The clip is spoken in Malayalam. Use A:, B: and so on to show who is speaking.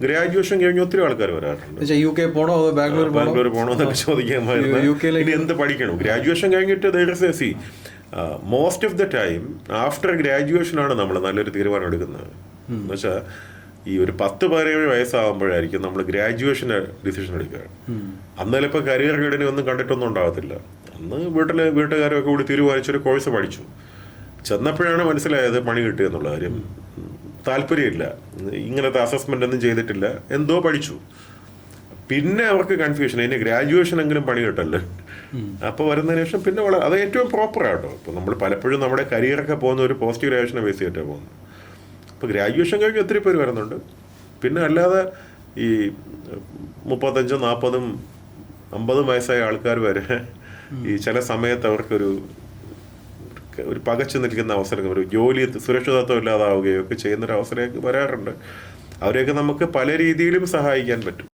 A: ഗ്രാജുവേഷൻ കഴിഞ്ഞ് ഒത്തിരി ആൾക്കാർ വരാറുണ്ട്.
B: UK പോണോ അതോ
A: ബാംഗ്ലൂർ പോണോ എന്നൊക്കെ ചോദിക്കാൻ ഇനി എന്ത് പഠിക്കണം. ഗ്രാജുവേഷൻ കഴിഞ്ഞിട്ട് most of the time after ഗ്രാജുവേഷനാണ് നമ്മൾ നല്ലൊരു തീരുമാനം എടുക്കുന്നത്. എന്നുവെച്ചാൽ ഈ ഒരു 10-17 വയസ്സാകുമ്പോഴായിരിക്കും നമ്മൾ ഗ്രാജുവേഷൻ ഡിസിഷൻ എടുക്കുക. അന്നേരം ഇപ്പോൾ കരിയർ ഗൈഡിനെ ഒന്നും കണ്ടിട്ടൊന്നും ഉണ്ടാകത്തില്ല. അന്ന് വീട്ടുകാരൊക്കെ കൂടി തീരുമാനിച്ചൊരു കോഴ്സ് പഠിച്ചു. ചെന്നപ്പോഴാണ് മനസ്സിലായത് പണി കിട്ടുക എന്നുള്ള കാര്യം. താല്പര്യമില്ല, ഇങ്ങനത്തെ അസസ്മെൻ്റ് ഒന്നും ചെയ്തിട്ടില്ല, എന്തോ പഠിച്ചു. പിന്നെ അവർക്ക് കൺഫ്യൂഷൻ, ഇനി ഗ്രാജുവേഷൻ എങ്കിലും പണി കിട്ടല്ലേ. അപ്പോൾ വരുന്നതിന് ശേഷം പിന്നെ അത് ഏറ്റവും പ്രോപ്പറാട്ടോ. ഇപ്പോൾ നമ്മൾ പലപ്പോഴും നമ്മുടെ കരിയറൊക്കെ പോകുന്ന ഒരു പോസിറ്റീവ് റിയാക്ഷനെ ബേസ് ചെയ്തിട്ടാണ് പോകുന്നത്. അപ്പോൾ ഗ്രാജുവേഷൻ കഴിഞ്ഞ് ഒത്തിരി പേര് വരുന്നുണ്ട്. പിന്നെ അല്ലാതെ ഈ 35, 40, 50 വയസ്സായ ആൾക്കാർ വരെ ഈ ചില സമയത്ത് അവർക്കൊരു പകച്ചു നിൽക്കുന്ന അവസരങ്ങൾ, ഒരു ജോലി സുരക്ഷിതത്വം ഇല്ലാതാവുകയോ ഒക്കെ ചെയ്യുന്നൊരു അവസരമൊക്കെ വരാറുണ്ട്. അവരെയൊക്കെ നമുക്ക് പല രീതിയിലും സഹായിക്കാൻ പറ്റും.